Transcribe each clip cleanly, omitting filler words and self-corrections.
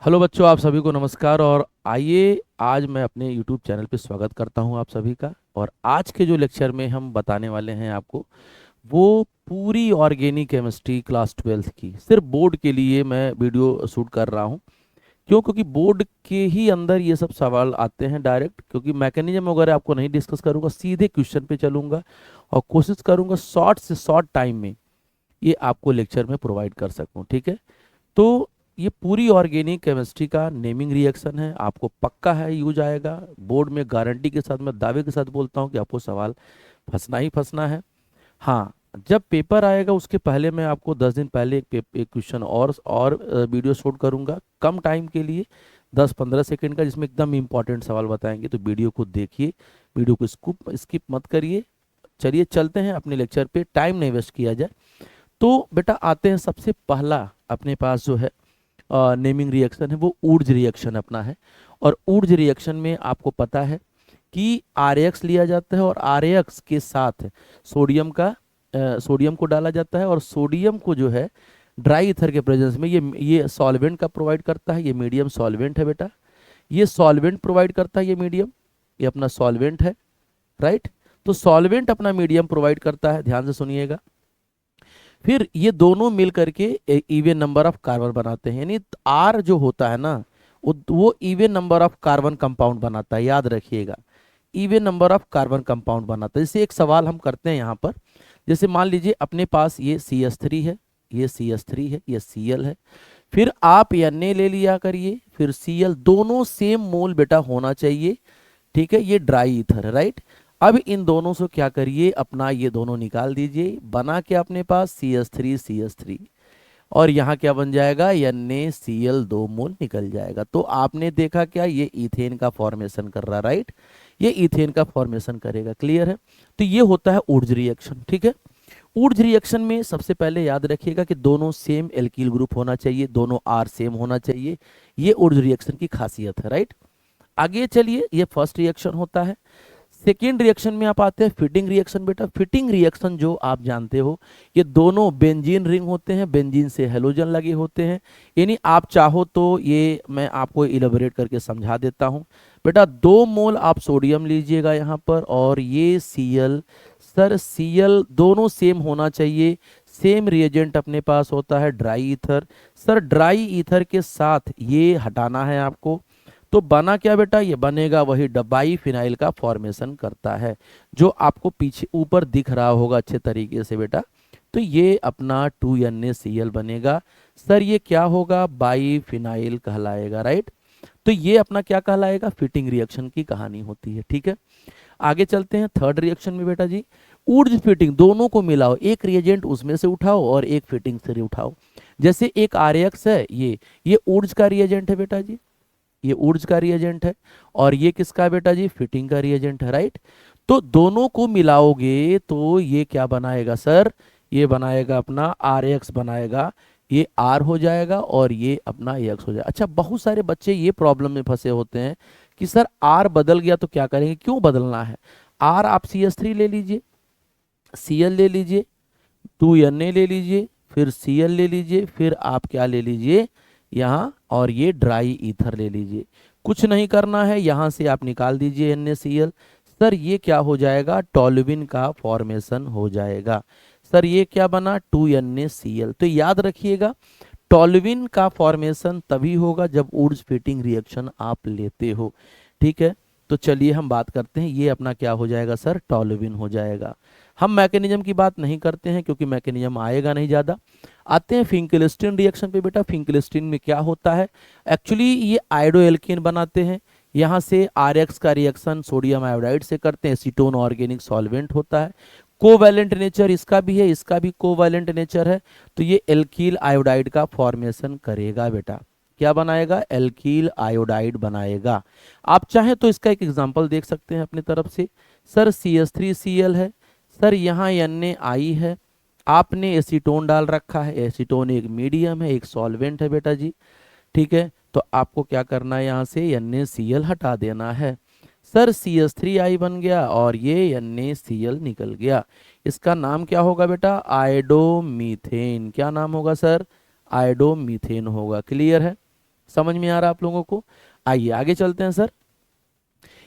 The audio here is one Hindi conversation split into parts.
हेलो बच्चों, आप सभी को नमस्कार। और आइए, आज मैं अपने YouTube चैनल पे स्वागत करता हूं आप सभी का। और आज के जो लेक्चर में हम बताने वाले हैं आपको, वो पूरी ऑर्गेनिक केमिस्ट्री क्लास 12th की सिर्फ बोर्ड के लिए मैं वीडियो शूट कर रहा हूं। क्यों? क्योंकि बोर्ड के ही अंदर ये सब सवाल आते हैं डायरेक्ट। क्योंकि मैकेनिज्म वगैरह आपको नहीं डिस्कस करूंगा, सीधे क्वेश्चन पे चलूंगा और कोशिश करूंगा शॉर्ट से शॉर्ट टाइम में ये आपको लेक्चर में प्रोवाइड कर सकूं। ठीक है? तो ये पूरी ऑर्गेनिक केमिस्ट्री का नेमिंग रिएक्शन है, आपको पक्का है यूज आएगा। बोर्ड में गारंटी के साथ, मैं दावे के साथ बोलता हूँ कि आपको सवाल फंसना ही फंसना है। हाँ, जब पेपर आएगा उसके पहले मैं आपको 10 दिन पहले एक क्वेश्चन और वीडियो शूट करूंगा कम टाइम के लिए, 10-15 सेकंड का, जिसमें एकदम इंपॉर्टेंट सवाल बताएंगे। तो वीडियो को देखिए, वीडियो को स्किप मत करिए। चलिए चलते हैं अपने लेक्चर पे, टाइम नहीं वेस्ट किया जाए। तो बेटा आते हैं, सबसे पहला अपने पास जो है नेमिंग रिएक्शन है वो ऊर्ज रिएक्शन अपना है। और ऊर्ज रिएक्शन में आपको पता है कि आर एक्स लिया जाता है और आर एक्स के साथ सोडियम को डाला जाता है। और सोडियम को जो है ड्राई ईथर के प्रेजेंस में ये सॉल्वेंट का प्रोवाइड करता है। ये मीडियम सॉल्वेंट है बेटा, ये सॉल्वेंट प्रोवाइड करता है। ये मीडियम, ये अपना सॉल्वेंट है, राइट। तो सॉल्वेंट अपना मीडियम प्रोवाइड करता है, ध्यान से सुनिएगा। फिर ये दोनों मिल करके इवन नंबर ऑफ कार्बन बनाते हैं, यानी आर जो होता है ना, वो even number of carbon compound बनाता है, याद रखिएगा। Even number of carbon compound बनाता है। जैसे एक सवाल हम करते हैं यहाँ पर, जैसे मान लीजिए अपने पास ये CH3 है, ये CH3 है, ये Cl है। फिर आप Na ले लिया करिए, फिर Cl, दोनों सेम मोल बेटा होना चाहिए। ठीक है? ये ड्राई ईथर है, राइट। अब इन दोनों से क्या करिए, अपना ये दोनों निकाल दीजिए। बना के अपने पास CH3 और यहाँ क्या बन जाएगा, NaCl, 2 मोल निकल जाएगा। तो आपने देखा क्या, ये इथेन का फॉर्मेशन कर रहा, राइट। ये इथेन का फॉर्मेशन करेगा, क्लियर है। तो ये होता है ऊर्ज रिएक्शन। ठीक है? ऊर्ज रिएक्शन में सबसे पहले याद रखिएगा कि दोनों सेम एल्कील ग्रुप होना चाहिए, दोनों आर सेम होना चाहिए। ये ऊर्ज रिएक्शन की खासियत है, राइट। आगे चलिए, ये फर्स्ट रिएक्शन होता है। सेकेंड रिएक्शन में आप आते हैं फिटिंग रिएक्शन। बेटा फिटिंग रिएक्शन जो आप जानते हो, ये दोनों बेंजीन रिंग होते हैं, बेंजीन से हेलोजन लगे होते हैं। यानी आप चाहो तो ये मैं आपको इलेबोरेट करके समझा देता हूं। बेटा 2 मोल आप सोडियम लीजिएगा यहाँ पर, और ये Cl। सर Cl दोनों सेम होना चाहिए। सेम रिएजेंट अपने पास होता है dry ether. Sir dry ether के साथ ये हटाना है आपको। तो बना क्या बेटा, ये बनेगा वही डबाई फिनाइल का फॉर्मेशन करता है, जो आपको पीछे ऊपर दिख रहा होगा अच्छे तरीके से बेटा। तो ये अपना 2NaCl बनेगा। सर ये क्या होगा, बाई फिनाइल कहलाएगा, राइट। तो ये अपना क्या कहलाएगा, फिटिंग रिएक्शन की कहानी होती है। ठीक है? आगे चलते हैं थर्ड रिएक्शन में बेटा जी। ऊर्ज फिटिंग दोनों को मिलाओ, एक रिएजेंट उसमें से उठाओ और एक फिटिंग से उठाओ। जैसे एक RX है, ये ऊर्ज का रिएजेंट है बेटा जी, ये ऊर्ज का रिएजेंट है। और ये किसका है बेटा जी, फिटिंग का रिएजेंट है, राइट। तो दोनों को मिलाओगे तो ये क्या बनाएगा सर, ये बनाएगा अपना RX बनाएगा। ये R हो जाएगा और ये अपना X हो जाएगा। अच्छा, बहुत सारे बच्चे ये प्रॉब्लम में फंसे होते हैं कि सर R बदल गया तो क्या करेंगे, क्यों बदलना है। R आप CH3 ले लीजिए, Cl ले लीजिए, 2Na ले लीजिए, फिर Cl ले लीजिए, फिर आप क्या ले लीजिए यहाँ, और ये ड्राई ईथर ले लीजिए। कुछ नहीं करना है, यहाँ से आप निकाल दीजिए NaCl। सर ये क्या हो जाएगा, टॉल्यूविन का फॉर्मेशन हो जाएगा। सर ये क्या बना, 2NaCl। तो याद रखिएगा, टॉल्यूविन का फॉर्मेशन तभी होगा जब ऊर्ज फिटिंग रिएक्शन आप लेते हो। ठीक है? तो चलिए हम बात करते हैं, ये अपना क्या हो जाएगा सर, टॉल्यूविन हो जाएगा। हम मैकेनिज्म की बात नहीं करते हैं क्योंकि मैकेनिज्म आएगा नहीं ज़्यादा। आते हैं फिंकलिस्टीन रिएक्शन पे। बेटा फिंकलिस्टीन में क्या होता है, एक्चुअली ये आयोडो एल्कीन बनाते हैं। यहाँ से RX का रिएक्शन सोडियम आयोडाइड से करते हैं, एसीटोन ऑर्गेनिक सॉल्वेंट होता है। कोवैलेंट नेचर इसका भी है, इसका भी कोवैलेंट नेचर है। तो ये एल्कील आयोडाइड का फॉर्मेशन करेगा बेटा। क्या बनाएगा, एल्कील आयोडाइड बनाएगा। आप चाहें तो इसका एक एग्जांपल देख सकते हैं अपनी तरफ से। सर CH3Cl है, सर यहाँ NaI है, आपने एसीटोन डाल रखा है। एसीटोन एक मीडियम है, एक सॉल्वेंट है बेटा जी। ठीक है? तो आपको क्या करना है, यहाँ से NaCl हटा देना है। सर CH3I बन गया और ये NaCl निकल गया। इसका नाम क्या होगा बेटा, आयोडोमीथेन। क्या नाम होगा सर, आयोडोमीथेन होगा। क्लियर है? समझ में आ रहा है आप लोगों को? आइए आगे चलते हैं सर।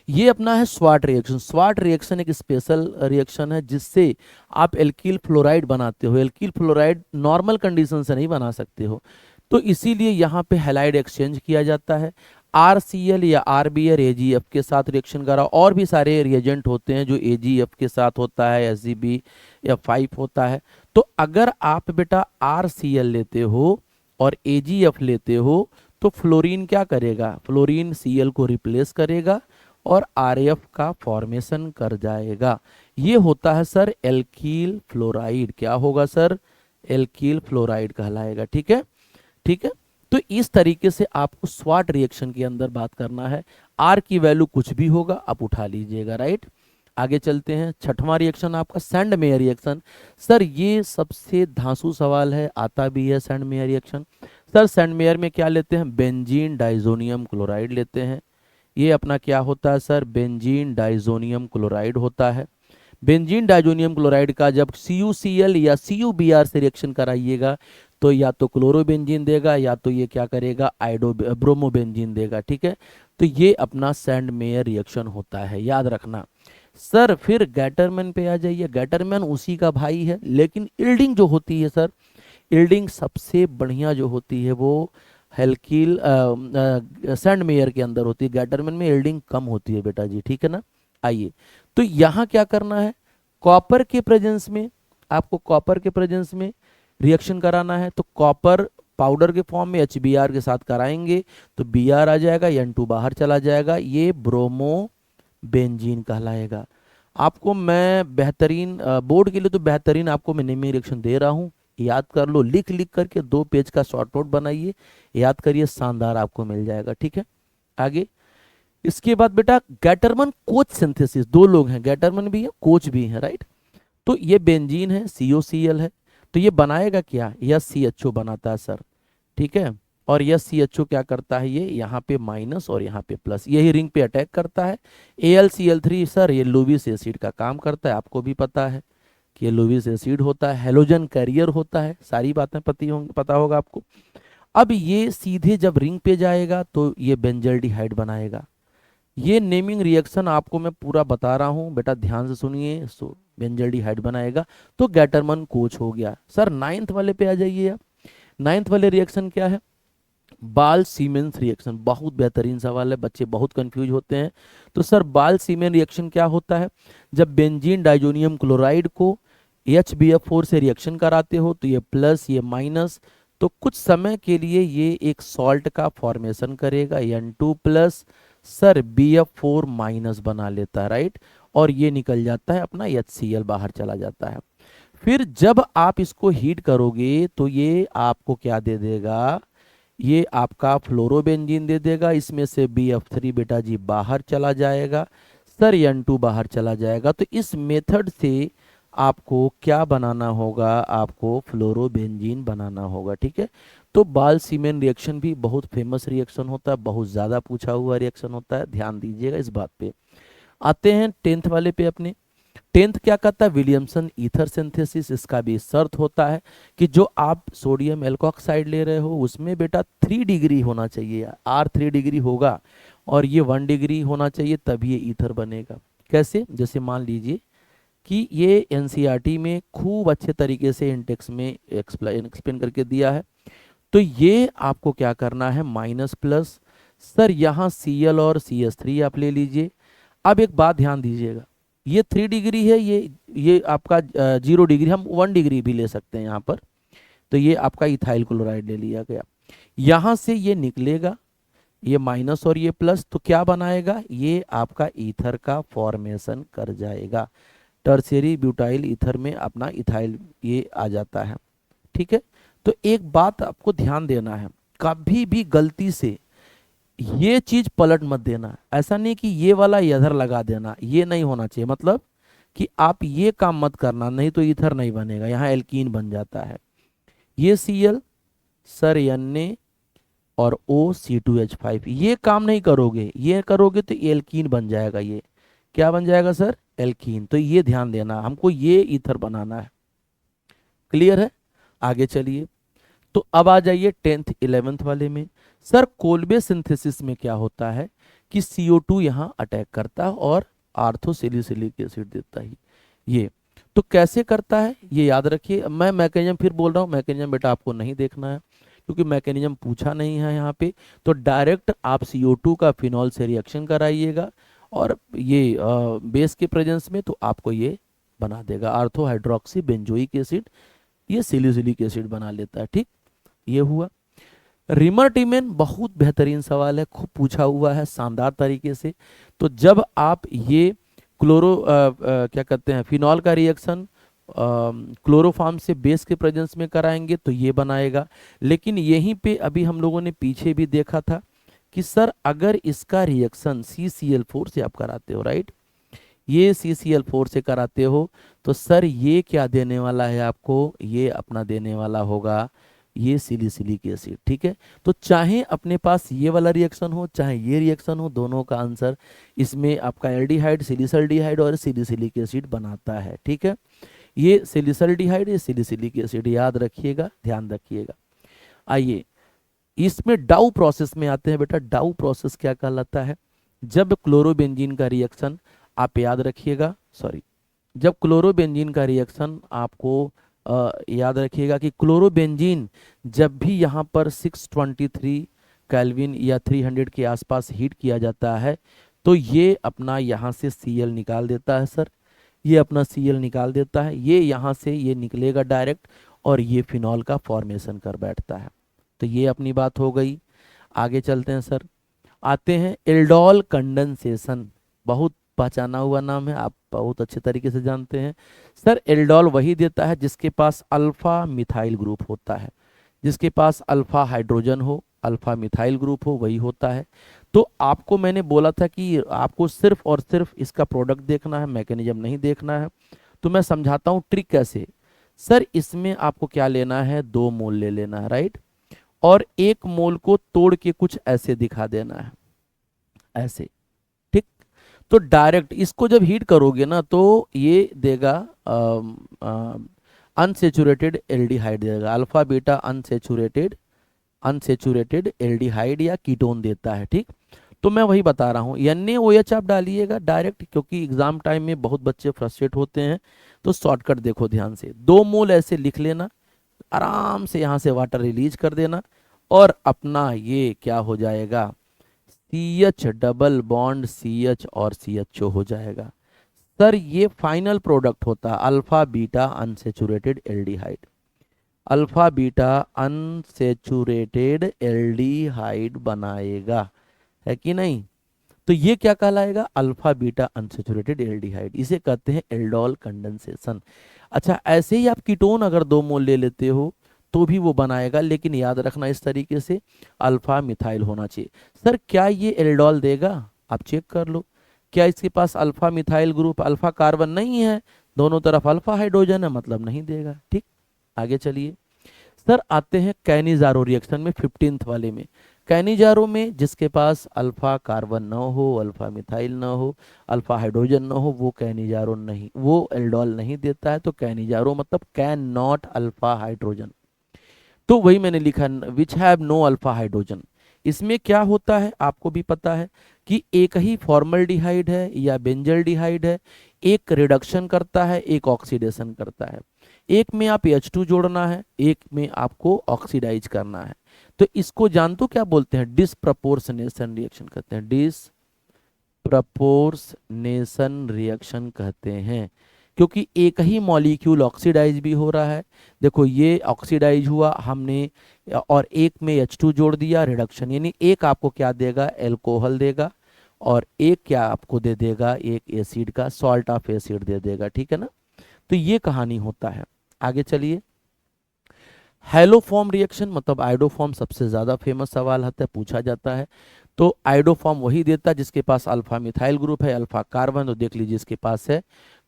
ये अपना है स्वाट रिएक्शन। स्वाट रिएक्शन एक स्पेशल रिएक्शन है जिससे आप एल्कील फ्लोराइड बनाते हो। एल्कील फ्लोराइड नॉर्मल कंडीशन से नहीं बना सकते हो, तो इसीलिए यहाँ पे हैलाइड एक्सचेंज किया जाता है। RCl या RBr AgF के साथ रिएक्शन करा। और भी सारे रिएजेंट होते हैं जो AgF के साथ होता है, SgB या 5 होता है। तो अगर आप बेटा RCl लेते हो और AgF लेते हो तो फ्लोरीन क्या करेगा? फ्लोरीन Cl को रिप्लेस करेगा और RF का फॉर्मेशन कर जाएगा। ये होता है सर एल्कील फ्लोराइड। क्या होगा सर? एल्कील फ्लोराइड कहलाएगा। ठीक है, ठीक है। तो इस तरीके से आपको स्वाट रिएक्शन के अंदर बात करना है। आर की वैल्यू कुछ भी होगा आप उठा लीजिएगा, राइट। आगे चलते हैं। छठवां रिएक्शन आपका सैंड मेयर रिएक्शन। सर ये सबसे धांसू सवाल है, आता भी है sand mayor reaction. Sir sand mayor में क्या लेते हैं? बेंजीन डाइजोनियम क्लोराइड लेते हैं। ये अपना क्या होता है सर? बेंजीन डाइजोनियम क्लोराइड होता है। बेंजीन डाइजोनियम क्लोराइड का जब CuCl या CuBr से रिएक्शन कराइएगा तो या तो क्लोरोबेंजीन देगा या तो ये क्या करेगा? ब्रोमोबेंजीन देगा। ठीक है, तो ये अपना सैंड मेयर रिएक्शन होता है, याद रखना। सर फिर गैटरमैन पे आ जाइए। गैटरमैन उसी का भाई है, लेकिन इल्डिंग जो होती है सर, इल्डिंग सबसे बढ़िया जो होती है वो हेल्कील सैंड मेयर के अंदर होती है। गैटरमैन में इल्डिंग कम होती है बेटा जी, ठीक है ना। आइए, तो यहाँ क्या करना है? कॉपर के प्रेजेंस में, आपको कॉपर के प्रेजेंस में रिएक्शन कराना है। तो कॉपर पाउडर के फॉर्म में HBr के साथ कराएंगे तो Br आ जाएगा, N2 बाहर चला जाएगा, ये ब्रोमो बेंजीन कहलाएगा। आपको मैं बेहतरीन बोर्ड के लिए तो बेहतरीन आपको मैं नेमिंग रिएक्शन दे रहा हूँ, याद कर लो। लिख लिख करके 2 पेज का शॉर्ट नोट बनाइए, याद करिए, शानदार आपको मिल जाएगा। ठीक है, आगे। इसके बाद बेटा गैटरमन कोच सिंथेसिस। 2 लोग हैं, गैटरमन भी है कोच भी है, राइट। तो ये बेंजीन है, COCl है। तो ये बनाएगा क्या? यह CHO बनाता है सर, ठीक है। और यह CHO क्या करता है? ये यहाँ पे माइनस और यहाँ पे प्लस, यही रिंग पे अटैक करता है। AlCl3 सर ये लुईस एसिड का काम करता है, आपको भी पता है कि ये लुईस एसिड होता है, हेलोजन कैरियर होता है, सारी बातें पता होगा आपको। अब ये सीधे जब रिंग पे जाएगा तो ये बेंजल्डिहाइड बनाएगा। ये नेमिंग रिएक्शन आपको मैं पूरा बता रहा हूँ बेटा, ध्यान से सुनिए। सो बेंजल्डिहाइड बनाएगा तो गैटरमन कोच हो गया। सर 9th वाले पे आ जाइए आप। 9th वाले रिएक्शन क्या है? बाल सीमेंस रिएक्शन। बहुत बेहतरीन सवाल है, बच्चे बहुत कंफ्यूज होते हैं। तो सर बाल सीमेन रिएक्शन क्या होता है? जब बेंजीन डाइजोनियम क्लोराइड को HBF4 से रिएक्शन कराते हो तो ये प्लस ये माइनस, तो कुछ समय के लिए ये एक सॉल्ट का फॉर्मेशन करेगा, N2 plus sir BF4 minus बना लेता है, राइट। और ये निकल जाता है अपना HCl, बाहर चला जाता है। फिर जब आप इसको हीट करोगे तो ये आपको क्या दे देगा? ये आपका फ्लोरोबेंजीन दे देगा। इसमें से BF3 बेटा जी बाहर चला जाएगा, सर N2 बाहर चला जाएगा। तो इस मेथड से आपको क्या बनाना होगा? आपको फ्लोरोबेंजीन बनाना होगा, ठीक है। तो बाल सीमेन रिएक्शन भी बहुत फेमस रिएक्शन होता है, बहुत ज़्यादा पूछा हुआ रिएक्शन होता है, ध्यान दीजिएगा इस बात पे। आते हैं 10th वाले पे अपने। 10th क्या कहता है? Williamson ether synthesis. इसका भी शर्त होता है कि जो आप सोडियम एल्कोक्साइड ले रहे हो उसमें बेटा 3 डिग्री होना चाहिए, R 3 डिग्री होगा और ये 1 डिग्री होना चाहिए, तभी ये ईथर बनेगा। कैसे? जैसे मान लीजिए कि ये NCERT में खूब अच्छे तरीके से इंटेक्स में एक्सप्लेन करके दिया है। तो ये आपको क्या करना है? माइनस प्लस, सर यहाँ Cl और CH3 आप ले लीजिए। अब एक बात ध्यान दीजिएगा, ये 3 डिग्री है, ये आपका 0 डिग्री, हम 1 डिग्री भी ले सकते हैं यहाँ पर। तो ये आपका इथाइल क्लोराइड ले लिया गया। यहाँ से ये निकलेगा, ये माइनस और ये प्लस, तो क्या बनाएगा? ये आपका ईथर का फॉर्मेशन कर जाएगा। टर्शियरी ब्यूटाइल ईथर में अपना इथाइल ये आ जाता है, ठीक है। तो एक बात आपको ध्यान देना है, कभी भी गलती से ये चीज पलट मत देना। ऐसा नहीं कि ये वाला इधर लगा देना, ये नहीं होना चाहिए। मतलब कि आप ये काम मत करना, नहीं तो ईथर नहीं बनेगा, यहाँ एल्कीन बन जाता है। ये Cl सर Na और OC2H5, ये काम नहीं करोगे, ये करोगे तो एल्कीन बन जाएगा। ये क्या बन जाएगा सर? एल्कीन। तो ये ध्यान देना, हमको ये ईथर बनाना है। क्लियर है? आगे चलिए। तो अब आ जाइए 10th 11th वाले में। सर कोल्बे सिंथेसिस में क्या होता है कि CO2 यहाँ अटैक करता है और आर्थो सैलिसिलिक एसिड देता है। ये तो कैसे करता है ये याद रखिए। मैं मैकेनिज्म फिर बोल रहा हूँ, मैकेनिज्म बेटा आपको नहीं देखना है क्योंकि मैकेनिज्म पूछा नहीं है यहाँ पे। तो डायरेक्ट आप CO2 का फिनॉल से रिएक्शन कराइएगा और ये बेस के प्रेजेंस में तो आपको ये बना देगा आर्थो हाइड्रोक्सी बेंजोइक एसिड, ये सैलिसिलिक एसिड बना लेता है। ठीक, ये हुआ। रिमर्टिमेन बहुत बेहतरीन सवाल है, खूब पूछा हुआ है शानदार तरीके से। तो जब आप ये क्या कहते हैं फिनॉल का रिएक्शन क्लोरोफॉर्म से बेस के प्रेजेंस में कराएंगे तो ये बनाएगा। लेकिन यहीं पे अभी हम लोगों ने पीछे भी देखा था कि सर अगर इसका रिएक्शन CCl4 से आप कराते हो, राइट, ये CCl4 से कराते हो तो सर ये क्या देने वाला है आपको, ये अपना देने वाला होगा ये सिलिसिलिक एसिड। ठीक है, तो चाहे अपने पास ये वाला रिएक्शन हो चाहे ये रिएक्शन हो, दोनों का आंसर इसमें आपका एल्डिहाइड सिलिसल्डिहाइड और सिलिसिलिक एसिड बनाता है। ठीक है, ये सिलिसल्डिहाइड ये सिलिसिलिक एसिड याद रखिएगा, ध्यान रखिएगा। आइए इसमें डाउ प्रोसेस में आते हैं बेटा। डाउ प्रोसेस क्या कहलाता है, जब क्लोरोबेंजीन का रिएक्शन आप याद रखिएगा, सॉरी, जब क्लोरोबेंजीन का रिएक्शन आपको याद रखिएगा कि क्लोरोबेंजीन जब भी यहाँ पर 623 केल्विन या 300 के आसपास हीट किया जाता है तो ये अपना यहाँ से Cl निकाल देता है सर, ये अपना Cl निकाल देता है, ये यहाँ से ये निकलेगा डायरेक्ट और ये फिनॉल का फॉर्मेशन कर बैठता है। तो ये अपनी बात हो गई। आगे चलते हैं सर, आते हैं एल्डोल कंडेंसेशन। बहुत पहचाना हुआ नाम है, आप बहुत अच्छे तरीके से जानते हैं। सर एल्डोल वही देता है जिसके पास अल्फा मिथाइल ग्रुप होता है, जिसके पास अल्फा हाइड्रोजन हो, अल्फा मिथाइल ग्रुप हो, वही होता है। तो आपको मैंने बोला था कि आपको सिर्फ और सिर्फ इसका प्रोडक्ट देखना है, मैकेनिज्म नहीं देखना है। तो मैं समझाता हूँ ट्रिक कैसे। सर इसमें आपको क्या लेना है, 2 मोल ले लेना है, राइट, और 1 मोल को तोड़ के कुछ ऐसे दिखा देना है, ऐसे। ठीक, तो डायरेक्ट इसको जब हीट करोगे ना तो ये देगा अनसेचुरेटेड एल्डिहाइड देगा, अल्फा बीटा अनसेचुरेटेड एल्डिहाइड या कीटोन देता है। ठीक, तो मैं वही बता रहा हूँ NaOH आप डालिएगा डायरेक्ट, क्योंकि एग्जाम टाइम में बहुत बच्चे फ्रस्ट्रेट होते हैं। तो शॉर्टकट देखो ध्यान से, 2 मोल ऐसे लिख लेना, आराम से यहाँ से वाटर रिलीज कर देना और अपना ये क्या हो जाएगा, CH डबल बॉन्ड CH और CHO हो जाएगा। सर ये फाइनल प्रोडक्ट होता है alpha beta unsaturated aldehyde, alpha beta unsaturated aldehyde बनाएगा, है कि नहीं। तो ये क्या कहलाएगा, अल्फा बीटा अनसेचुरेटेड एल्डिहाइड, इसे कहते हैं एल्डोल कंडेंसेशन। अच्छा ऐसे ही आप कीटोन अगर 2 मोल ले लेते हो तो भी वो बनाएगा, लेकिन याद रखना इस तरीके से अल्फा मिथाइल होना चाहिए। सर क्या ये एल्डोल देगा, आप चेक कर लो, क्या इसके पास alpha methyl group alpha carbon नहीं है, दोनों तरफ अल्फा हाइड्रोजन है, मतलब नहीं देगा। ठीक, आगे चलिए सर, आते हैं कैनिजारो रिएक्शन में 15th वाले में। कैनिजारो में जिसके पास अल्फा कार्बन न हो, अल्फा मिथाइल न हो, अल्फा हाइड्रोजन न हो, वो कैनिजारो नहीं, वो एल्डोल नहीं देता है। तो कैनिजारो मतलब कैन नॉट अल्फा हाइड्रोजन, तो वही मैंने लिखा which have no alpha hydrogen. इसमें क्या होता है आपको भी पता है कि एक ही फॉर्मल्डिहाइड है या बेंजल्डिहाइड है, एक रिडक्शन करता है एक ऑक्सीडेशन करता है, एक में आप H2 जोड़ना है, एक में आपको ऑक्सीडाइज करना है। तो इसको जान तो क्या बोलते हैं, डिसप्रपोर्शनेशन रिएक्शन कहते हैं, डिसप्रपोर्शनेशन रिएक्शन कहते हैं, क्योंकि एक ही मॉलिक्यूल ऑक्सीडाइज भी हो रहा है। देखो ये ऑक्सीडाइज हुआ हमने और एक में H2 जोड़ दिया, रिडक्शन, यानी एक आपको क्या देगा, एल्कोहल देगा, और एक क्या आपको दे देगा, एक एसिड का सॉल्ट ऑफ एसिड दे देगा। ठीक है ना, तो ये कहानी होता है। आगे चलिए, हैलोफॉर्म रिएक्शन मतलब आयोडोफॉर्म सबसे ज्यादा फेमस सवाल आता है, पूछा जाता है। तो आयोडोफॉर्म वही देता है जिसके पास अल्फा मिथाइल ग्रुप है, अल्फा कार्बन, तो देख लीजिए इसके पास है।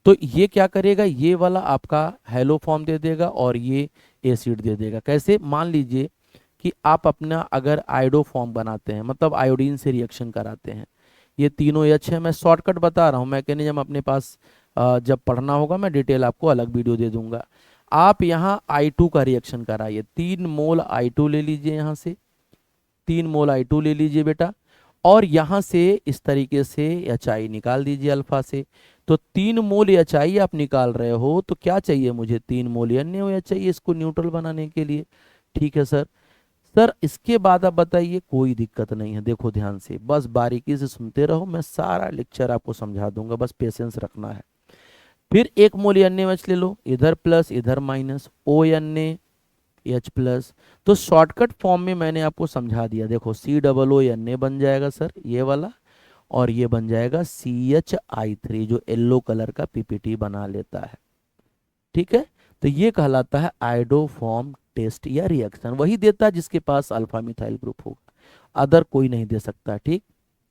तो ये क्या करेगा, ये वाला आपका हैलोफॉर्म दे देगा और ये एसिड दे देगा। कैसे, मान लीजिए कि आप अपना अगर आयोडोफॉर्म बनाते हैं, मतलब आयोडीन से रिएक्शन कराते हैं, ये तीनों H है, मैं शॉर्टकट बता रहा हूँ, मैकेनिज्म अपने पास जब पढ़ना होगा मैं डिटेल आपको अलग वीडियो दे दूंगा। आप यहाँ I2 का रिएक्शन कराइए। 3 मोल I2 ले लीजिए, यहाँ से 3 मोल I2 ले लीजिए बेटा, और यहाँ से इस तरीके से HI निकाल दीजिए अल्फा से। तो 3 मोल HI आप निकाल रहे हो, तो क्या चाहिए मुझे, 3 मोल NaOH चाहिए इसको न्यूट्रल बनाने के लिए। ठीक है सर। सर इसके बाद आप बताइए, कोई दिक्कत नहीं है, देखो ध्यान से, बस बारीकी से सुनते रहो, मैं सारा लेक्चर आपको समझा दूंगा, बस पेशेंस रखना है। फिर 1 मोल NaOH ले लो, इधर प्लस इधर माइनस, ONaH प्लस। तो शॉर्टकट फॉर्म में मैंने आपको समझा दिया, देखो COONA बन जाएगा सर ये वाला, और ये बन जाएगा CHI3, जो येलो कलर का PPT बना लेता है। ठीक है, तो ये कहलाता है आइडोफॉर्म टेस्ट या रिएक्शन, वही देता है जिसके पास अल्फा मिथाइल ग्रुप होगा, अदर कोई नहीं दे सकता। ठीक,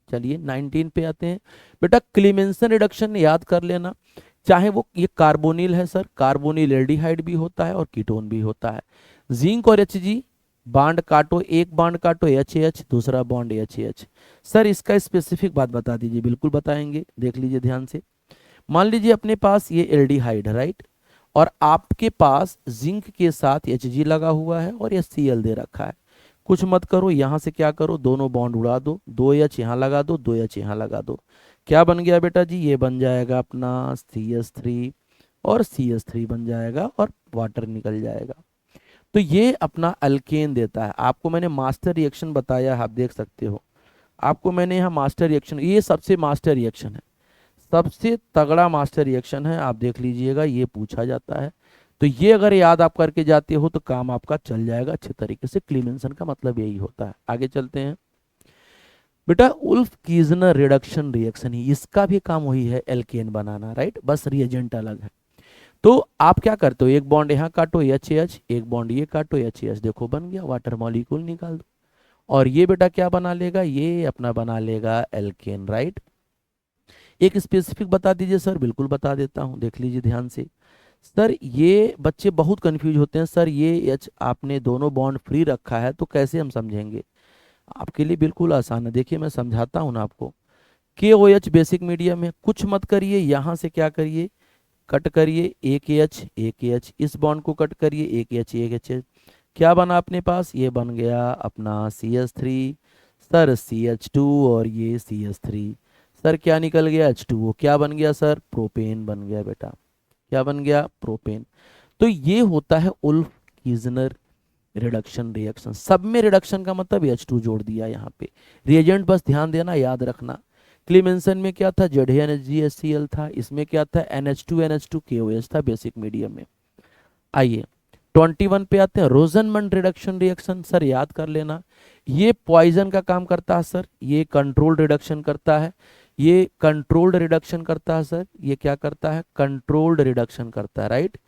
चलिए 19 पे आते हैं। बेटा क्लीमेंसन रिडक्शन याद कर लेना, चाहे वो ये कार्बोनिल है सर, कार्बोनिल एल्डिहाइड भी होता है और कीटोन भी होता है। जिंक और Hg बांड काटो, एक बांड काटो HH, दूसरा बॉन्ड HH। सर इसका स्पेसिफिक बात बता दीजिए। बिल्कुल बताएंगे, देख लीजिए ध्यान से। मान लीजिए अपने पास ये एल्डिहाइड है, राइट, और आपके पास जिंक के साथ Hg लगा हुआ है और HCl दे रखा है। कुछ मत करो, यहाँ से क्या करो, दोनों बॉन्ड उड़ा दो, 2H यहाँ लगा दो, 2H यहाँ लगा दो। क्या बन गया बेटा जी, ये बन जाएगा अपना CH3 और CH3 बन जाएगा और वाटर निकल जाएगा। तो ये अपना अल्केन देता है। आपको मैंने मास्टर रिएक्शन बताया है, आप देख सकते हो, आपको मैंने यहाँ मास्टर रिएक्शन, ये सबसे मास्टर रिएक्शन है, सबसे तगड़ा मास्टर रिएक्शन है, आप देख लीजिएगा, ये पूछा जाता है। तो ये अगर याद आप करके जाते हो तो काम आपका चल जाएगा अच्छे तरीके से। क्लीमेंसन का मतलब यही होता है। आगे चलते हैं बेटा, उल्फ कीजनर रिडक्शन रिएक्शन, ही इसका भी काम वही है, एल्केन बनाना, राइट, बस रिएजेंट अलग है। तो आप क्या करते हो, एक बॉन्ड यहाँ काटो HH, एक बॉन्ड ये काटो HH, देखो बन गया, वाटर मॉलिक्यूल निकाल दो, और ये बेटा क्या बना लेगा, ये अपना बना लेगा एल्केन, राइट। एक स्पेसिफिक बता दीजिए सर। बिल्कुल बता देता हूँ, देख लीजिए ध्यान से। सर ये बच्चे बहुत कंफ्यूज होते हैं, सर ये H आपने दोनों बॉन्ड फ्री रखा है तो कैसे हम समझेंगे। आपके लिए बिल्कुल आसान है, देखिए मैं समझाता हूँ ना आपको। KOH बेसिक मीडियम है, कुछ मत करिए, यहाँ से क्या करिए, कट करिए, एक एच, इस बॉन्ड को कट करिए, एक एच, क्या बना अपने पास, ये बन गया अपना CH3, सर CH2 और ये CH3, सर क्या निकल गया H2O, क्या बन गया सर, प्रोपेन बन गया बेटा, क्या बन गया, प्रोपेन। तो ये होता है उल्फ कीजनर रिडक्शन रिएक्शन। सब में रिडक्शन का मतलब H2 जोड़ दिया यहाँ पे। रिएजेंट बस ध्यान देना, याद रखना। क्लीमेंसन में क्या था, ZnHgHCl था, इसमें क्या था, NH2NH2KOH था बेसिक मीडियम में। आइए 21 पे आते हैं, रोजनमंड रिडक्शन रिएक्शन, सर याद कर लेना, ये पॉइजन का काम करता है सर, ये कंट्रोल्ड रिडक्शन करता है, ये कंट्रोल्ड रिडक्शन करता है सर, ये क्या करता है, कंट्रोल्ड रिडक्शन करता है, राइट।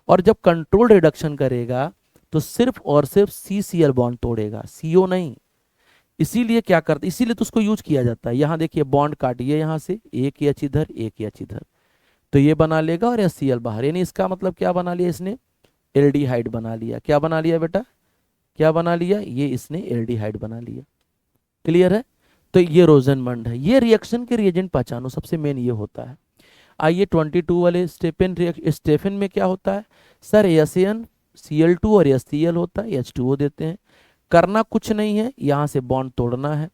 और जब कंट्रोल्ड रिडक्शन करेगा तो सिर्फ और सिर्फ CCl बॉन्ड तोड़ेगा, CO नहीं। इसीलिए क्या करता, इसीलिए तो उसको यूज किया जाता है। यहाँ देखिए बॉन्ड काटिए, यहाँ से एक H इधर, एक H इधर, तो ये बना लेगा और HCl बाहर, यानी इसका मतलब क्या बना लिया इसने, एल्डिहाइड बना लिया। क्या बना लिया बेटा, क्या बना लिया, ये इसने एल्डिहाइड बना लिया। क्लियर है। तो ये रोजनमंड है। ये रिएक्शन के रिएजेंट पहचानो, सबसे मेन ये होता है। आइए 22 वाले स्टेफन स्टेफन में क्या होता है सर, SnCl2 और HCl होता है, H2O देते हैं। करना कुछ नहीं है, यहाँ से बॉन्ड तोड़ना है।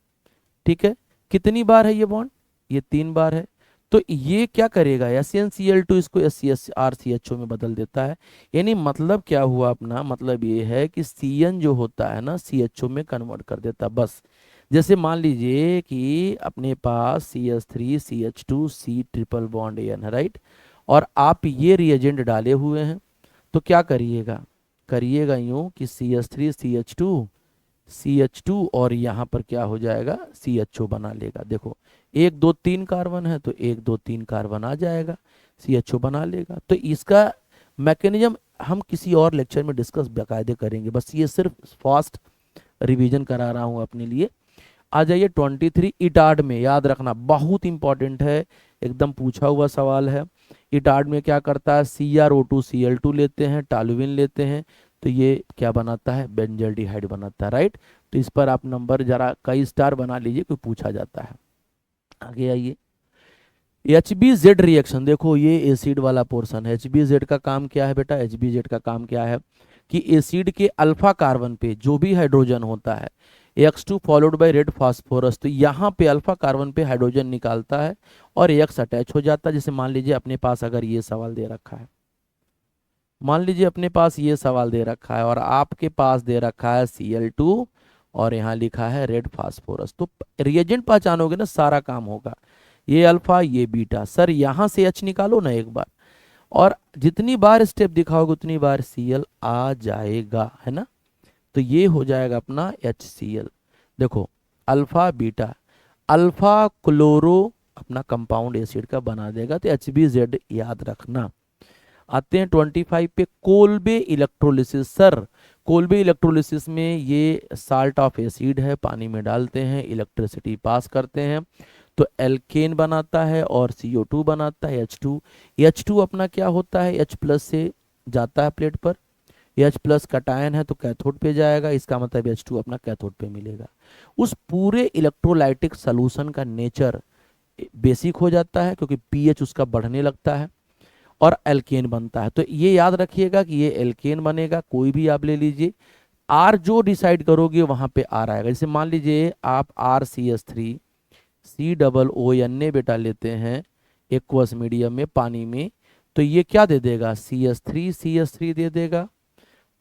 ठीक है, कितनी बार है ये बॉन्ड, ये 3 बार है। तो ये क्या करेगा, SnCl2 इसको SCRCHO में बदल देता है। यानी मतलब क्या हुआ अपना, मतलब ये है कि CN जो होता है ना, CHO में कन्वर्ट कर देता बस। जैसे मान लीजिए कि अपने पास CH3 CH2 C triple bond N है, राइट, और आप ये रिएजेंट डाले हुए हैं, तो क्या करिएगा, करिएगा यूं कि CH3 CH2 और यहाँ पर क्या हो जाएगा, CHO बना लेगा। देखो 1 2 3 कार्बन है तो 1 2 3 कार्बन आ जाएगा, CHO बना लेगा। तो इसका मैकेनिज्म हम किसी और लेक्चर में डिस्कस बाकायदे करेंगे, बस ये सिर्फ फास्ट रिवीजन करा रहा हूँ अपने लिए। आ जाइए 23, इटार्ड में याद रखना, बहुत इंपॉर्टेंट है, एकदम पूछा हुआ सवाल है। इटार्ड में क्या करता है, CrO2Cl2 लेते हैं, टॉलुइन लेते हैं, तो ये क्या बनाता है, बेंजल्डिहाइड बनाता है, राइट। तो इस पर आप नंबर जरा कई स्टार बना लीजिए, कोई पूछा जाता है। आगे आइए, HBZ रिएक्शन, देखो ये एसिड वाला पोर्शन है। HBZ का काम क्या है बेटा, HBZ का काम क्या है कि एसिड के अल्फा कार्बन पे जो भी हाइड्रोजन होता है, X2 followed by red phosphorus, तो यहाँ पे अल्फा कार्बन पे हाइड्रोजन निकालता है और X अटैच हो जाता है। जैसे मान लीजिए अपने पास अगर ये सवाल दे रखा है, मान लीजिए अपने पास ये सवाल दे रखा है और आपके पास दे रखा है Cl2 और यहाँ लिखा है रेड फास्फोरस, तो रिएजेंट पहचानोगे ना, सारा काम होगा। ये अल्फा ये बीटा, सर यहाँ से H निकालो ना एक बार, और जितनी बार स्टेप दिखाओगे उतनी बार Cl आ जाएगा, है ना। तो ये हो जाएगा अपना HCl। देखो अल्फा बीटा, अल्फा क्लोरो अपना कंपाउंड एसिड का बना देगा, तो HBZ याद रखना। आते हैं 25 पे, Kolbe electrolysis. Sir Kolbe electrolysis में ये साल्ट ऑफ एसिड है, पानी में डालते हैं, इलेक्ट्रिसिटी पास करते हैं तो एल्केन बनाता है और CO2 बनाता है H2। H2 अपना क्या होता है, H प्लस से जाता है प्लेट पर, H प्लस कटायन है तो कैथोड पे जाएगा, इसका मतलब H2 अपना कैथोड पे मिलेगा। उस पूरे इलेक्ट्रोलाइटिक सॉल्यूशन का नेचर बेसिक हो जाता है क्योंकि pH उसका बढ़ने लगता है और एल्केन बनता है। तो ये याद रखिएगा कि ये एल्केन बनेगा, कोई भी आप ले लीजिए, आर जो डिसाइड करोगे वहां पे आर आएगा। जैसे मान लीजिए आप RCS3 COO बेटा लेते हैं एक्वस मीडियम में, पानी में, तो ये क्या दे देगा, CH3 दे देगा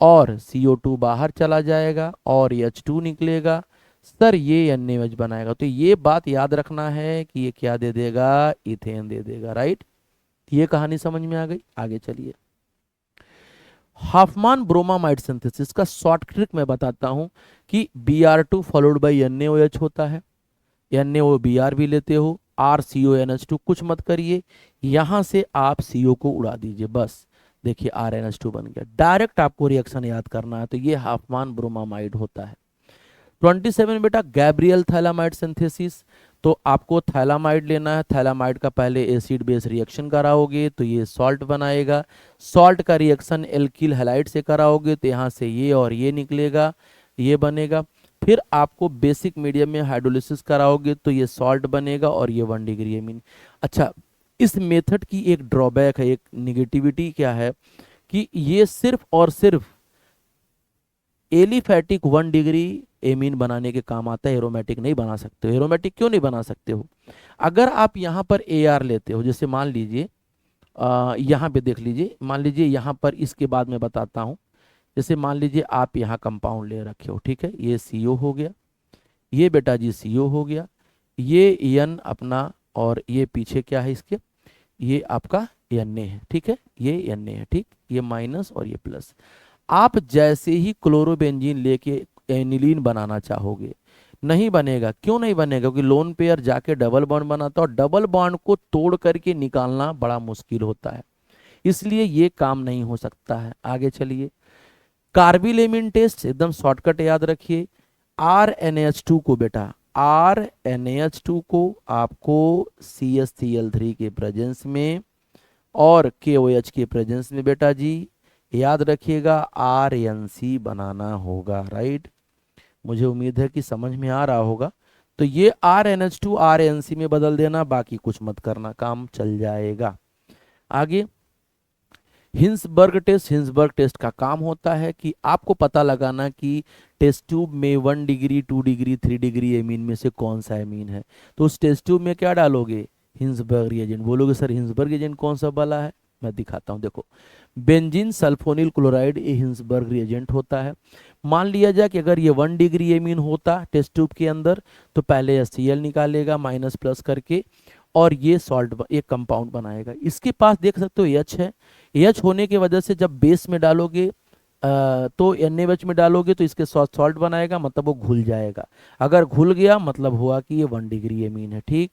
और CO2 बाहर चला जाएगा और H2 निकलेगा। सर ये NaOH बनाएगा, तो ये बात याद रखना है कि ये क्या दे देगा, इथेन दे देगा, राइट। ये कहानी समझ में आ गई, आगे चलिए। हाफमान ब्रोमामाइड सिंथेसिस का शॉर्ट ट्रिक मैं बताता हूं कि Br2 फॉलोड बाय NaOH होता है, NaOBr भी लेते हो, RCONH2, कुछ मत करिए, यहां से आप CO को उड़ा दीजिए, बस देखिए RNH2 बन गया। डायरेक्ट आपको रिएक्शन याद करना है, तो ये हाफमान ब्रोमामाइड होता है। 27 बेटा गैब्रियल थैलामाइड सिंथेसिस, तो आपको थैलामाइड लेना है, थैलामाइड का पहले एसिड बेस रिएक्शन कराओगे तो ये सॉल्ट बनाएगा, सॉल्ट का रिएक्शन एल्किल हैलाइड से कराओगे तो यहाँ से ये और ये निकलेगा, ये बनेगा। फिर आपको बेसिक मीडियम में हाइड्रोलिसिस कराओगे तो ये सॉल्ट बनेगा और ये 1 डिग्री एमीन। अच्छा, इस मेथड की एक ड्रॉबैक है, एक निगेटिविटी क्या है कि ये सिर्फ और सिर्फ एलिफैटिक 1 डिग्री एमीन बनाने के काम आता है, एरोमेटिक नहीं बना सकते हो। एरोमेटिक क्यों नहीं बना सकते हो, अगर आप यहाँ पर AR लेते हो, जैसे मान लीजिए यहाँ पे देख लीजिए, मान लीजिए यहाँ पर, इसके बाद मैं बताता हूँ। जैसे मान लीजिए आप यहाँ कंपाउंड ले रखे हो, ठीक है, ये CO हो गया, ये बेटा जी CO हो गया, ये N अपना, और ये पीछे क्या है इसके, ये आपका Na है, ठीक है, ये Na है, ठीक, ये माइनस और ये प्लस। आप जैसे ही क्लोरोबेंजीन लेके एनिलीन बनाना चाहोगे, नहीं बनेगा। क्यों नहीं बनेगा, क्योंकि लोन पेयर जाके डबल बॉन्ड बनाता है और डबल बॉन्ड को तोड़ करके निकालना बड़ा मुश्किल होता है, इसलिए ये काम नहीं हो सकता है। आगे चलिए, कार्बिलेमिन टेस्ट एकदम शॉर्टकट याद रखिए। RNH2 को बेटा, RNH2 को आपको CH3Cl3 के प्रेजेंस में और KOH के प्रेजेंस में बेटा जी याद रखिएगा RNC बनाना होगा, राइट। मुझे उम्मीद है कि समझ में आ रहा होगा। तो ये RNH2 RNC में बदल देना, बाकी कुछ मत करना, काम चल जाएगा। आगे हिंसबर्ग टेस्ट का काम होता है कि आपको पता लगाना कि टेस्ट ट्यूब में 1 डिग्री 2 डिग्री 3 डिग्री एमीन में से कौन सा एमीन है। तो उस टेस्ट ट्यूब में क्या डालोगे, हिंसबर्ग रिएजेंट। बोलोगे सर हिंसबर्ग रिएजेंट कौन सा वाला है, मैं दिखाता हूँ। देखो बेंजीन सल्फोनिल क्लोराइड, ये हिंसबर्ग रिएजेंट होता है। मान लिया जाए कि अगर ये 1 डिग्री एमीन होता टेस्ट ट्यूब के अंदर, तो पहले HCl निकालेगा माइनस प्लस करके और ये सॉल्ट, ये कंपाउंड बनाएगा। इसके पास देख सकते हो H है, H होने की वजह से जब बेस में डालोगे तो NaOH में डालोगे तो इसके साथ सॉल्ट बनाएगा, मतलब वो घुल जाएगा। अगर घुल गया मतलब हुआ कि ये 1 डिग्री एमीन है, ठीक।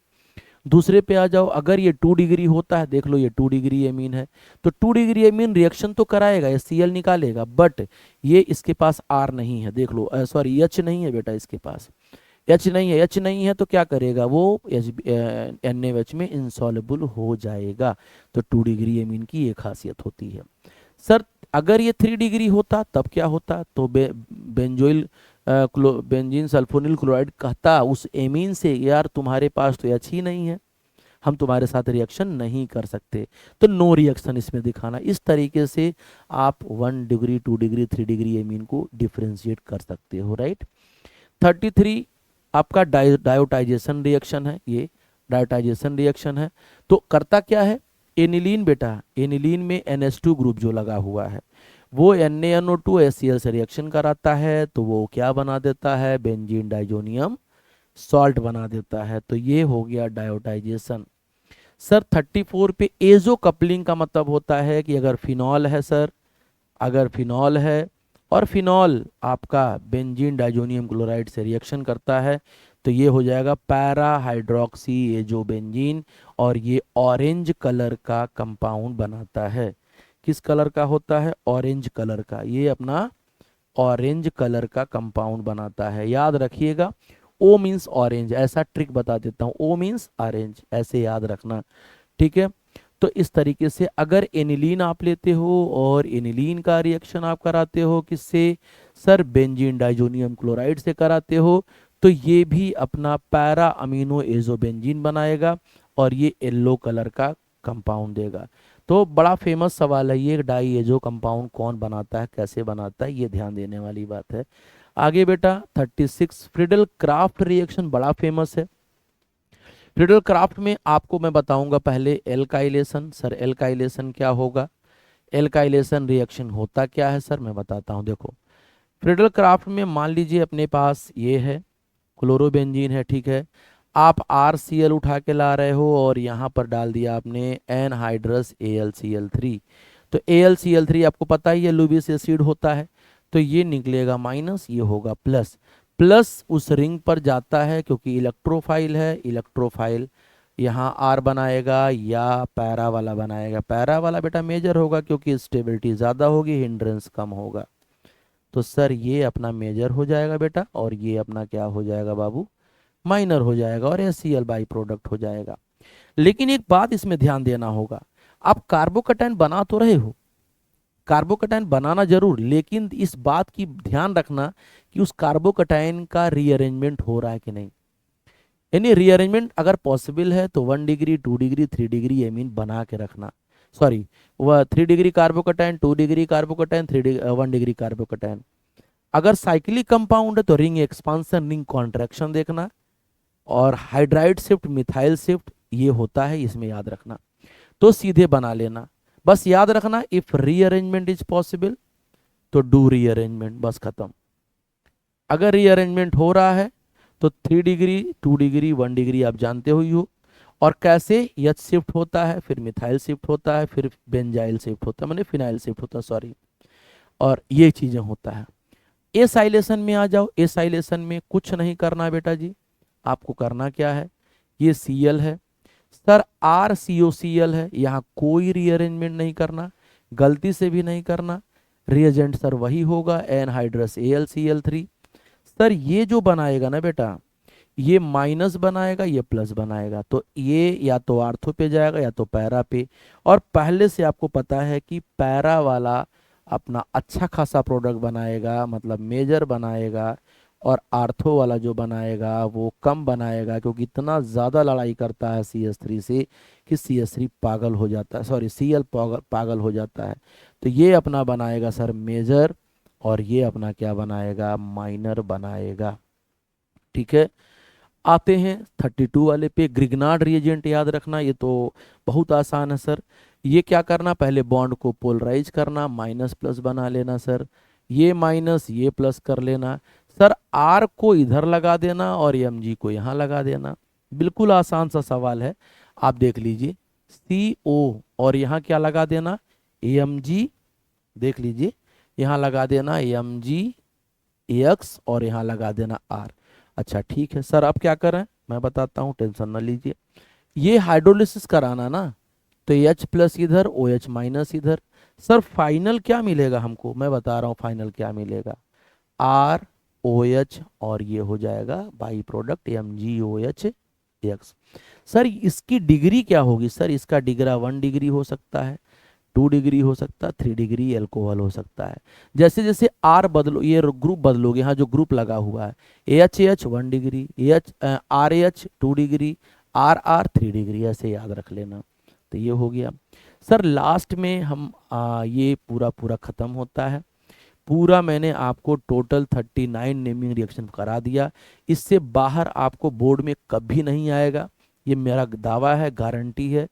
दूसरे पे आ जाओ, अगर ये 2 डिग्री होता है, देख लो ये 2 डिग्री एमीन है, तो 2 डिग्री एमीन रिएक्शन तो कराएगा, HCl निकालेगा, बट ये इसके पास R नहीं है, देख लो, सॉरी H नहीं है बेटा, इसके पास H नहीं है। H नहीं है तो क्या करेगा वो, NaOH में इंसॉल्युबल हो जाएगा। तो 2 डिग्री एमीन की ये खासियत होती है। सर अगर ये 3 डिग्री होता तब क्या होता, तो बेंजीन सल्फोनिल क्लोराइड कहता उस एमीन से, यार तुम्हारे पास तो H ही नहीं है, हम तुम्हारे साथ रिएक्शन नहीं कर सकते। तो नो रिएक्शन इसमें दिखाना। इस तरीके से आप 1 डिग्री 2 डिग्री 3 डिग्री एमीन को डिफ्रेंशिएट कर सकते हो, राइट। 33 आपका डायोटाइजेशन रिएक्शन है, ये डायोटाइजेशन रिएक्शन है। तो करता क्या है, एनिलीन बेटा, एनिलीन में NH2 ग्रुप जो लगा हुआ है वो NaNO2 HCl से रिएक्शन कराता है, तो वो क्या बना देता है, बेंजीन डाइजोनियम सॉल्ट बना देता है। तो ये हो गया डायोटाइजेशन। सर 34 पे एजो कपलिंग का मतलब होता है कि अगर फिनॉल है सर, अगर फिनॉल है और फिनॉल आपका बेंजीन डाइजोनियम क्लोराइड से रिएक्शन करता है तो ये हो जाएगा पैरा हाइड्रोक्सी एजोबेंजीन, और ये ऑरेंज कलर का कंपाउंड बनाता है। किस कलर का होता है, ऑरेंज कलर का। ये अपना ऑरेंज कलर का कंपाउंड बनाता है, याद रखिएगा। ओ मीन्स ऑरेंज, ऐसा ट्रिक बता देता हूँ, ओ मीन्स ऑरेंज, ऐसे याद रखना, ठीक है। तो इस तरीके से अगर एनिलीन आप लेते हो और एनिलीन का रिएक्शन आप कराते हो किससे, सर बेंजीन डाइजोनियम क्लोराइड से कराते हो, तो ये भी अपना पैरा अमीनो एजोबेंजीन बनाएगा और ये येलो कलर का कंपाउंड देगा। तो बड़ा फेमस सवाल है ये, डाई एजो कंपाउंड कौन बनाता है, कैसे बनाता है, ये ध्यान देने वाली बात है। आगे बेटा 36 फ्रिडल क्राफ्ट रिएक्शन बड़ा फेमस है। फ्रिडल क्राफ्ट में आपको मैं बताऊंगा पहले एल्काइलेशन। सर एल्काइलेशन क्या होगा, एल्काइलेशन रिएक्शन होता क्या है सर, मैं बताता हूं। देखो फ्रिडल क्राफ्ट में मान लीजिए अपने पास ये है क्लोरोबेंजीन है, ठीक है। आप RCl उठा के ला रहे हो और यहाँ पर डाल दिया आपने एनहाइड्रस AlCl3। तो AlCl3 आपको पता ही है लुबिक एसिड होता है, तो ये निकलेगा माइनस, ये होगा प्लस। प्लस उस रिंग पर जाता है क्योंकि इलेक्ट्रोफाइल है, इलेक्ट्रोफाइल यहाँ R बनाएगा या पैरा वाला बनाएगा। पैरा वाला बेटा मेजर होगा क्योंकि स्टेबिलिटी ज़्यादा होगी, हिंड्रेंस कम होगा। तो सर ये अपना मेजर हो जाएगा बेटा, और ये अपना क्या हो जाएगा बाबू, माइनर हो जाएगा, और HCl बाई प्रोडक्ट हो जाएगा। लेकिन एक बात इसमें ध्यान देना होगा, आप कार्बोकैटायन बना तो रहे हो, कार्बोकैटायन बनाना जरूर, लेकिन इस बात की ध्यान रखना कि उस कार्बोकैटायन का रीअरेंजमेंट हो रहा है कि नहीं। यानी रीअरेंजमेंट अगर पॉसिबल है तो 1 डिग्री 2 डिग्री 3 डिग्री एमीन बना के रखना। सॉरी, वह 3 degree carbocation, 2 degree carbocation, 1 degree carbocation. अगर साइक्लिक कंपाउंड है तो रिंग एक्सपांसन रिंग कॉन्ट्रैक्शन देखना, और हाइड्राइड शिफ्ट मिथाइल शिफ्ट ये होता है, इसमें याद रखना। तो सीधे बना लेना, बस याद रखना इफ रीअरेंजमेंट इज पॉसिबल तो डू रीअरेंजमेंट, बस खत्म। अगर रीअरेंजमेंट हो रहा है तो 3 डिग्री 2 डिग्री 1 डिग्री आप जानते ही हो, और कैसे H शिफ्ट होता है, फिर मिथाइल शिफ्ट होता है, फिर बेंजाइल शिफ्ट होता है, मैंने फिनाइल शिफ्ट होता है, सॉरी, और ये चीजें होता है। एसाइलेशन में आ जाओ, एसाइलेशन में कुछ नहीं करना बेटा जी, आपको करना क्या है, ये Cl है सर, RCOCl है, यहाँ कोई रीअरेंजमेंट नहीं करना, गलती से भी नहीं करना। रिएजेंट सर वही होगा एनहाइड्रस AlCl3। सर ये जो बनाएगा ना बेटा, ये माइनस बनाएगा, ये प्लस बनाएगा, तो ये या तो आर्थो पे जाएगा या तो पैरा पे। और पहले से आपको पता है कि पैरा वाला अपना अच्छा खासा प्रोडक्ट बनाएगा, मतलब मेजर बनाएगा, और आर्थो वाला जो बनाएगा वो कम बनाएगा, क्योंकि इतना ज़्यादा लड़ाई करता है CH3 से कि CH3 पागल हो जाता है, सॉरी Cl पागल हो जाता है। तो ये अपना बनाएगा सर मेजर, और ये अपना क्या बनाएगा, माइनर बनाएगा, ठीक है। आते हैं 32 वाले पे, ग्रिग्नार्ड रिएजेंट याद रखना, ये तो बहुत आसान है सर। ये क्या करना, पहले बॉन्ड को पोलराइज करना, माइनस प्लस बना लेना सर, ये माइनस ये प्लस कर लेना सर, R को इधर लगा देना और Mg को यहाँ लगा देना। बिल्कुल आसान सा सवाल है, आप देख लीजिए, CO और यहाँ क्या लगा देना, Mg, देख लीजिए यहाँ लगा देना MgX और यहाँ लगा देना R। अच्छा ठीक है सर, अब क्या करें मैं बताता हूँ, टेंशन ना लीजिए। ये हाइड्रोलिसिस कराना ना, तो H प्लस इधर, OH माइनस इधर। सर फाइनल क्या मिलेगा हमको, मैं बता रहा हूँ फाइनल क्या मिलेगा, ROH, और ये हो जाएगा बाई प्रोडक्ट MgOH। सर इसकी डिग्री क्या होगी, सर इसका डिग्रा 1 डिग्री हो सकता है, 2 डिग्री हो सकता है, 3 डिग्री एल्कोहल हो सकता है। जैसे जैसे R बदलो, ये ग्रुप बदलोगे, यहाँ जो ग्रुप लगा हुआ है AHH 1 degree, RH RH 2 degree, RR 3 degree, ऐसे याद रख लेना। तो ये हो गया सर। लास्ट में हम ये पूरा पूरा ख़त्म होता है। पूरा मैंने आपको टोटल 39 नेमिंग रिएक्शन करा दिया। इससे बाहर आपको बोर्ड में कभी नहीं आएगा, ये मेरा दावा है, गारंटी है।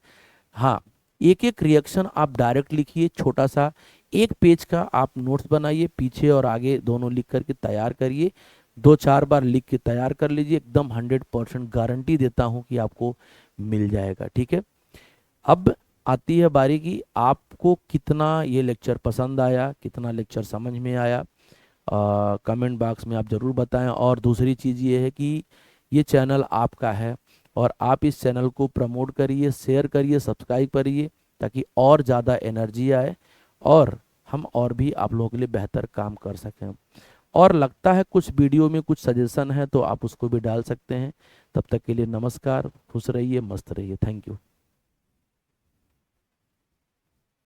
हाँ, एक एक रिएक्शन आप डायरेक्ट लिखिए, छोटा सा 1 पेज का आप नोट्स बनाइए, पीछे और आगे दोनों लिख करके तैयार करिए। 2-4 बार लिख के तैयार कर लीजिए, एकदम 100% गारंटी देता हूँ कि आपको मिल जाएगा। ठीक है, अब आती है बारी की आपको कितना ये लेक्चर पसंद आया, कितना लेक्चर समझ में आया। कमेंट बॉक्स में आप ज़रूर बताएं। और दूसरी चीज़ ये है कि ये चैनल आपका है और आप इस चैनल को प्रमोट करिए, शेयर करिए, सब्सक्राइब करिए, ताकि और ज़्यादा एनर्जी आए और हम और भी आप लोगों के लिए बेहतर काम कर सकें। और लगता है कुछ वीडियो में कुछ सजेशन है तो आप उसको भी डाल सकते हैं। तब तक के लिए नमस्कार, खुश रहिए, मस्त रहिए, थैंक यू।